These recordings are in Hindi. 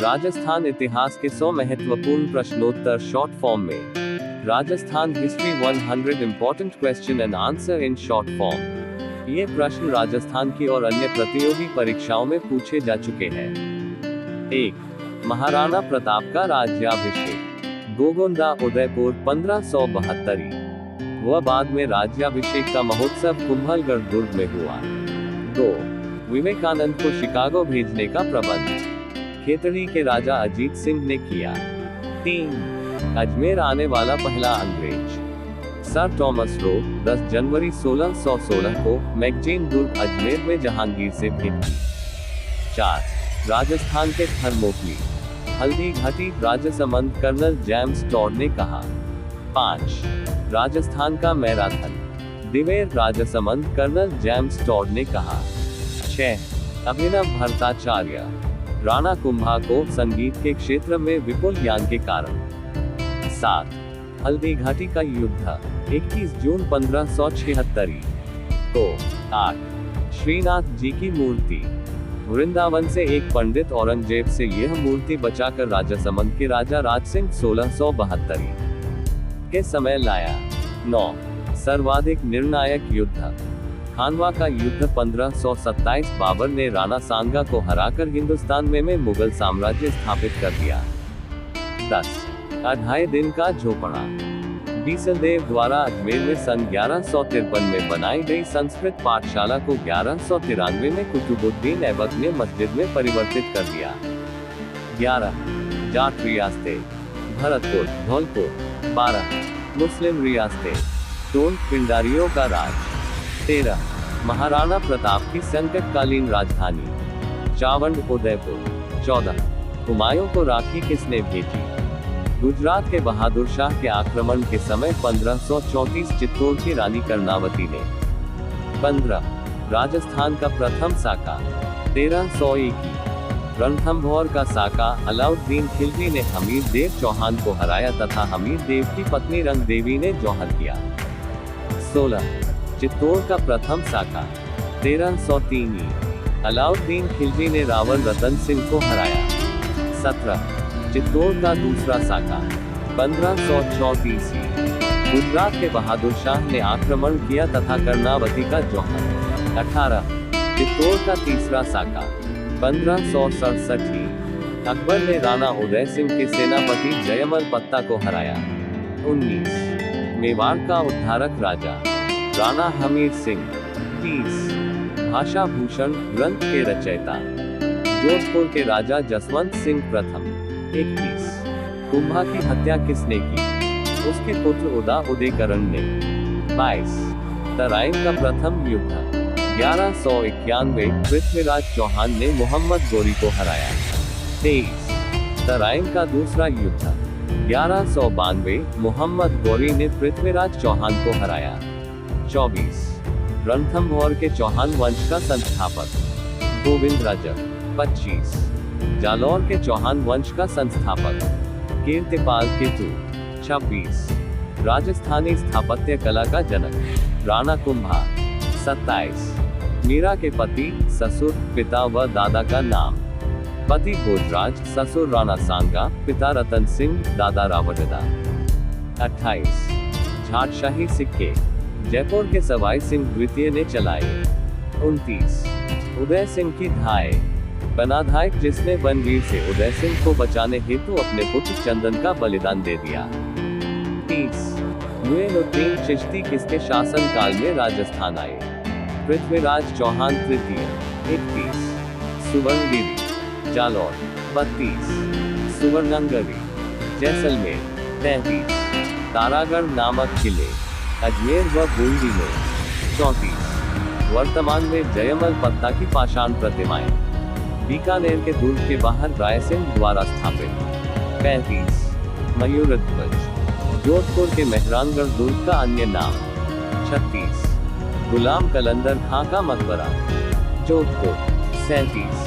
राजस्थान इतिहास के 100 महत्वपूर्ण प्रश्नोत्तर शॉर्ट फॉर्म में। Rajasthan history 100 important question and answer in short form. ये प्रश्न राजस्थान की और अन्य प्रतियोगी परीक्षाओं में पूछे जा चुके हैं। 1. महाराणा प्रताप का राज्याभिषेक। गोगोंदा उदयपुर 1572। वह बाद में राज्याभिषेक का महोत्सव कुंभलगढ़ दुर्ग में हुआ। 2. विवेकानंद को शिकागो भेजने का प्रबंध खेतड़ी के राजा अजीत सिंह ने किया। 3. अजमेर आने वाला पहला अंग्रेज। सर टॉमस रो 10 जनवरी 1616 को मैगजीन दुर्ग अजमेर में जहांगीर से भेंट की। 4. राजस्थान के थर्मोपली Haldi Ghati Rajsamand colonel James Tod ने कहा। 5. राजस्थान का marathon Diver Rajsamand colonel James Tod ने कहा। 6. अभिनव भट्टाचार्य राणा कुंभा को संगीत के क्षेत्र में विपुल ज्ञान के कारण। 7. हल्दी घाटी का युद्ध 21 जून 1576 को। 8. श्रीनाथ जी की मूर्ति वृंदावन से एक पंडित औरंगजेब से यह मूर्ति बचाकर राजसमंद के राजा राजसिंह 1672 के समय लाया। 9. सर्वाधिक निर्णायक युद्ध खानवा का युद्ध 1527 बाबर ने राणा सांगा को हराकर हिंदुस्तान में मुगल साम्राज्य स्थापित कर दिया। 10. 2.5 दिन का झोपड़ा बीसलदेव द्वारा अजमेर में सन 1153 में बनाई गई संस्कृत पाठशाला को 1193 में कुतुबुद्दीन ऐबक ने मस्जिद में परिवर्तित कर दिया। 11. जाट रियासतें भरतपुर धौलपुर। 12. मुस्लिम रियासतें टोंक पिंडारियों का राज। 13. महाराणा प्रताप की संकटकालीन राजधानी चावंड उदयपुर। 14. हुमायूं को राखी किसने भेजी? गुजरात के बहादुर शाह के आक्रमण के समय 1534 चित्तौड़ की रानी कर्णावती ने। 15. राजस्थान का प्रथम साका 1301। रणथंभौर का साका अलाउद्दीन खिलजी ने हमीर देव चौहान को हराया तथा हमीर देव की पत्नी रंग देवी ने जौहर किया। 16. चित्तौड़ का प्रथम साका 1303। अलाउद्दीन खिलजी ने रावल रतन सिंह को हराया। 17. चित्तौड़ का दूसरा साका 1534। गुजरात के बहादुर शाह ने आक्रमण किया तथा कर्णावती का जौहर। 18. चित्तौड़ का तीसरा साका 1567। अकबर ने राणा उदय सिंह के सेनापति जयमल पत्ता को हराया। 19. मेवाड़ का उद्धारक राजा राणा हमीर सिंह। 30. भाषा भूषण ग्रंथ के रचयिता जोधपुर के राजा जसवंत सिंह प्रथम। 21. कुंभा की हत्या किसने की? उसके पुत्र उदा उदयकरण ने। 22. तराइन का प्रथम युद्ध 1191 पृथ्वीराज चौहान ने मोहम्मद गोरी को हराया। 23. तराइन का दूसरा युद्ध 1192 मोहम्मद गोरी ने पृथ्वीराज चौहान को हराया। 24. रणथंभौर के चौहान वंश का संस्थापक गोविंद राजक। 25. जालौर के चौहान वंश का संस्थापक कीर्तिपाल केतु। 26. राजस्थानी स्थापत्य कला का जनक राणा कुंभा। 27. मीरा के पति ससुर पिता व दादा का नाम पति भोजराज ससुर राणा सांगा पिता रतन सिंह दादा रावडदा। 28. झाटशाही सिक्के जयपुर के सवाई सिंह द्वितीय ने चलाए। 29. उदय सिंह की धाय बनाधायक जिसने बनवीर से उदय सिंह को बचाने हेतु अपने पुत्र चंदन का बलिदान दे दिया। 30. मुइनुद्दीन चिश्ती किसके शासन काल में राजस्थान आए? पृथ्वीराज चौहान तृतीय। 31. सुवर्णगिरी जालौर। 32. सुवर्णनगरी जैसलमेर। 33. तारागढ़ नामक किले अजमेर व बूंदी में। 34. वर्तमान में जयमल पत्ता की पाषाण प्रतिमाएं बीकानेर के दुर्ग के बाहर रायसिंह द्वारा स्थापित। 35. मयूरध्वज जोधपुर के मेहरानगढ़ दुर्ग का अन्य नाम। 36. गुलाम कलंदर खां का मकबरा जोधपुर। 37.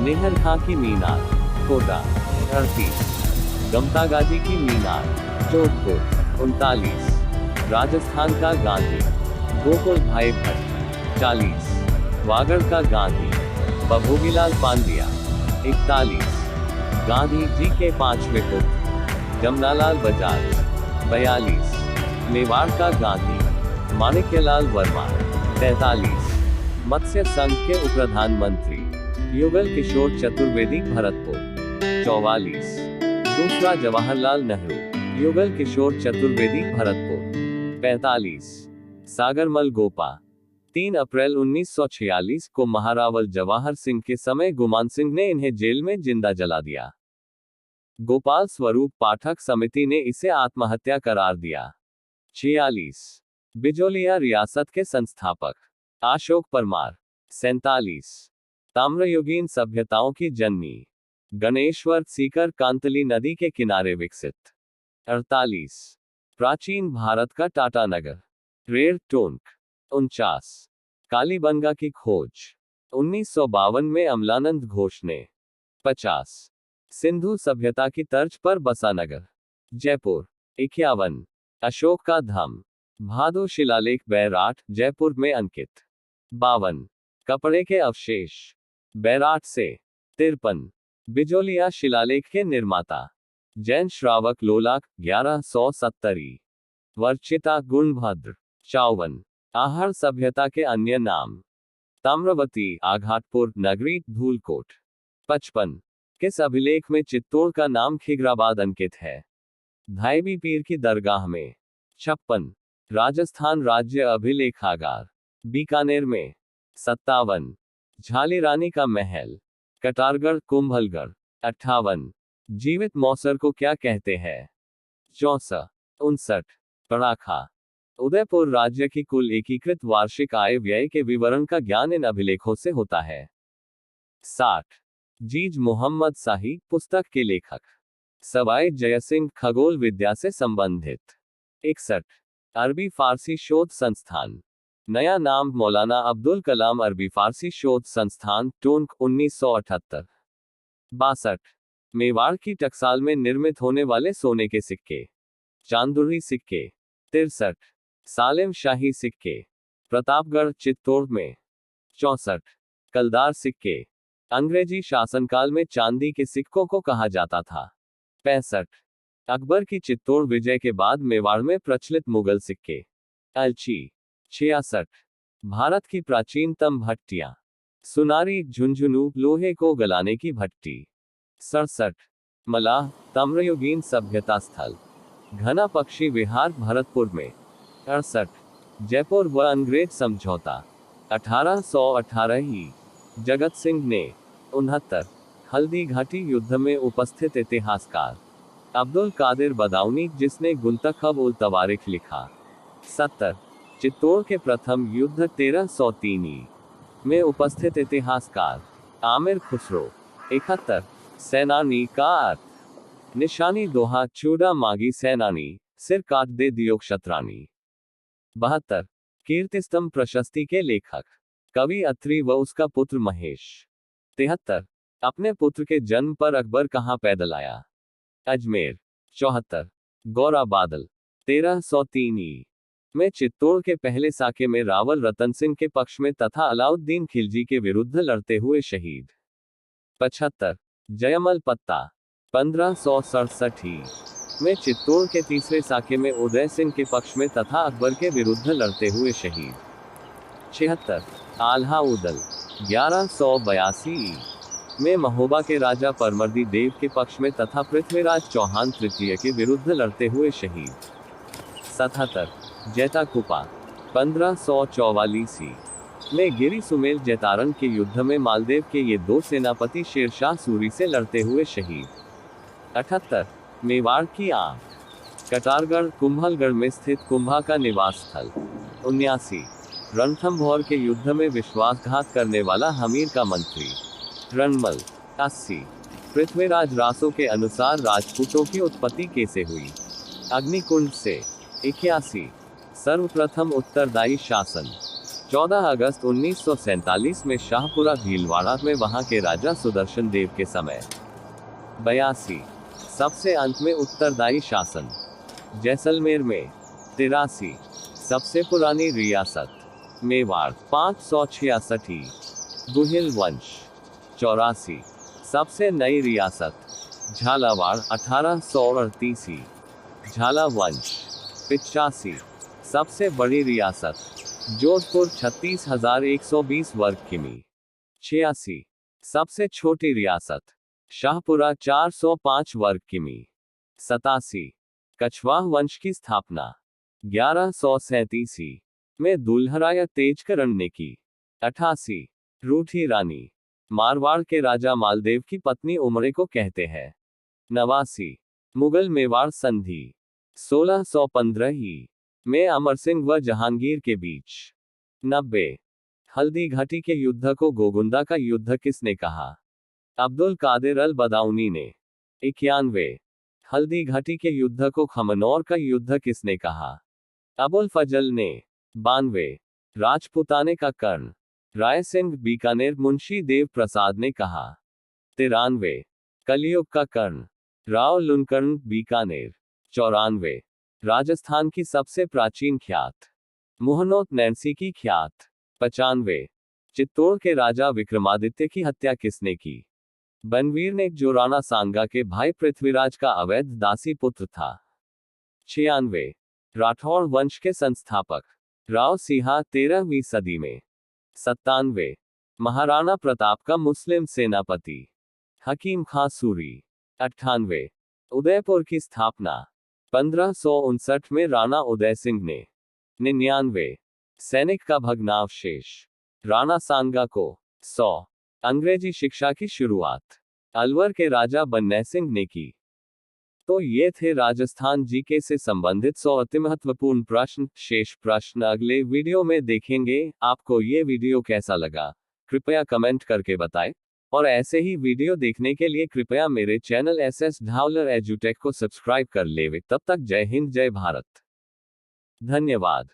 नेहर खां की मीनार कोटा। 38. गमता गाजी की मीनार जोधपुर। 39. राजस्थान का गांधी गोकुल भाई भट्ट। 40. वागड़ का गांधी बभोगीलाल पांड्या। 41. गांधी जी के 5वें पुत्र जमनालाल बजाज। 42 मेवाड़ का गांधी माणिक्यलाल वर्मा। 43 मत्स्य संघ के उप प्रधानमंत्री युगल किशोर चतुर्वेदी भरतपुर। 44 दूसरा जवाहरलाल नेहरू युगल किशोर चतुर्वेदी भरतपुर। 45 सागरमल गोपा। 3 अप्रैल 1946 को महारावल जवाहर सिंह के समय गुमान सिंह ने इन्हें जेल में जिंदा जला दिया। गोपाल स्वरूप पाठक समिति ने इसे आत्महत्या करार दिया। 46 बिजोलिया रियासत के संस्थापक अशोक परमार। 47 ताम्रयुगीन सभ्यताओं की जननी गणेश्वर सीकर कांतली नदी के किनारे विकसित। 48 प्राचीन भारत का टाटा नगर रेर टोंक। 49 कालीबंगा की खोज 1952 में अमलानंद घोष ने। 50 सिंधु सभ्यता की तर्ज पर बसा नगर जयपुर। 51 अशोक का धाम भादो शिलालेख बैराट जयपुर में अंकित। 52 कपड़े के अवशेष बैराट से। 53 बिजोलिया शिलालेख के निर्माता जैन श्रावक लोलाक 1170। वर्चिता गुणभद्र। 54 आहड़ सभ्यता के अन्य नाम ताम्रवती आघाटपुर नगरी धूलकोट। 55 किस अभिलेख में चित्तौड़ का नाम खिगराबाद अंकित है? धायबी पीर की दरगाह में। 56 राजस्थान राज्य अभिलेखागार बीकानेर में। 57 झाली रानी का महल कटारगढ़ कुंभलगढ़। 58 जीवित मौसर को क्या कहते हैं? 64 59 पराखा। उदयपुर राज्य की कुल एकीकृत वार्षिक आय व्यय के विवरण का ज्ञान इन अभिलेखों से होता है। 60 जीज मोहम्मद शाही पुस्तक के लेखक सवाई जयसिंह खगोल विद्या से संबंधित। 61 अरबी फारसी शोध संस्थान नया नाम मौलाना अब्दुल कलाम अरबी फारसी शोध संस्थान टोंक 1978। 62 मेवाड़ की टकसाल में निर्मित होने वाले सोने के सिक्के चांदुरी सिक्के। 63 सालिम शाही सिक्के प्रतापगढ़ चित्तौड़ में। 64 कलदार सिक्के अंग्रेजी शासनकाल में चांदी के सिक्कों को कहा जाता था। 65 अकबर की चित्तौड़ विजय के बाद मेवाड़ में प्रचलित मुगल सिक्के अलची। 66 भारत की प्राचीनतम भट्टियां सुनारी झुंझुनू लोहे को गलाने की भट्टी। 67 मलाह ताम्रयुगीन सभ्यता स्थल घना पक्षी विहार भरतपुर में। 68 जयपुर व अंग्रेज समझौता 1818 ही। जगत सिंह ने। 69 हल्दी घाटी युद्ध में उपस्थित इतिहासकार अब्दुल कादिर बदाऊनी जिसने गुंतखब उल तवारिख लिखा। 70 चित्तौड़ के प्रथम युद्ध 1303 में उपस्थित इतिहासकार आमिर खुसरो। 71 सेनानी का अर्थ निशानी दोहा चूड़ा मागी सेनानी सिर काट दे दियो क्षत्रानी। 72 कीर्तिस्तंभ प्रशस्ति के लेखक कवि अत्रि व उसका पुत्र महेश। 73 अपने पुत्र के जन्म पर अकबर कहाँ पैदल आया? अजमेर। 74 गौरा बादल 1303 में चित्तौड़ के पहले साके में रावल रतन सिंह के पक्ष में तथा अलाउद्दीन खिलजी के विरुद्ध लड़ते हुए शहीद। 75 जयमल पत्ता 1567 में चित्तौड़ के तीसरे साके में उदय सिंह के पक्ष में तथा अकबर के विरुद्ध लड़ते हुए शहीद। 76 आल्हा उदल 1182 में महोबा के राजा परमर्दी देव के पक्ष में तथा पृथ्वीराज चौहान तृतीय के विरुद्ध लड़ते हुए शहीद। 77 जैता कुपा 1544 में गिरी सुमेल जैतारण के युद्ध में मालदेव के ये दो सेनापति शेरशाह सूरी से लड़ते हुए शहीद। 78 मेवाड़ की आंख कटारगढ़ कुंभलगढ़ में स्थित कुंभा का निवास स्थल। 79 रणथंभौर के युद्ध में विश्वासघात करने वाला हमीर का मंत्री रणमल। 80 पृथ्वीराज रासो के अनुसार राजपूतों की उत्पत्ति कैसे हुई? अग्निकुंड से। 81 सर्वप्रथम उत्तरदायी शासन 14 अगस्त 1947 में शाहपुरा भीलवाड़ा में वहां के राजा सुदर्शन देव के समय। 82 सबसे अंत में उत्तरदायी शासन जैसलमेर में। 83 सबसे पुरानी रियासत मेवाड़ 566 गुहिल वंश। 84 सबसे नई रियासत झालावाड़ 1838। झाला वंश 85। सबसे बड़ी रियासत जोधपुर 36,120 वर्ग किमी 86। सबसे छोटी रियासत शाहपुरा 405 वर्ग किमी 87। कछवाह वंश की स्थापना 1137 में दुल्हराया तेजकरण ने की। 88। रूठी रानी मारवाड़ के राजा मालदेव की पत्नी उमरे को कहते हैं। 89। मुगल मेवाड़ संधि 1615 में अमर सिंह व जहांगीर के बीच। 90। हल्दी घाटी के युद्ध को गोगुंदा का युद्ध किसने कहा? अब्दुल कादिर अल बदाऊनी ने। 91। हल्दी घाटी के युद्ध को खमनौर का युद्ध किसने कहा? अबुल फजल ने। 92। राजपुताने का कर्ण राय सिंह बीकानेर मुंशी देव प्रसाद ने कहा। 93। कलयुग का कर्ण राव लुनकर्ण बीकानेर। 94। राजस्थान की सबसे प्राचीन ख्यात मुहनोत नैन्सी की ख्यात। 95। चित्तौड़ के राजा विक्रमादित्य की हत्या किसने की? बनवीर ने, जो राणा सांगा के भाई पृथ्वीराज का अवैध दासी पुत्र था। 96। राठौड़ वंश के संस्थापक राव सिंहा 13वीं सदी में। 97। महाराणा प्रताप का मुस्लिम सेनापति हकीम खां सूरी। 98। उदयपुर की स्थापना 1559 में राणा उदय सिंह ने। 99। सैनिक का भग्नावशेष राणा सांगा को। 100। अंग्रेजी शिक्षा की शुरुआत अलवर के राजा बन्ने सिंह ने की। तो ये थे राजस्थान जीके से संबंधित 100 अति महत्वपूर्ण प्रश्न। शेष प्रश्न अगले वीडियो में देखेंगे। आपको ये वीडियो कैसा लगा कृपया कमेंट करके बताएं, और ऐसे ही वीडियो देखने के लिए कृपया मेरे चैनल एसएस ढावलर एजुटेक को सब्सक्राइब कर लें। तब तक जय हिंद जय भारत। धन्यवाद।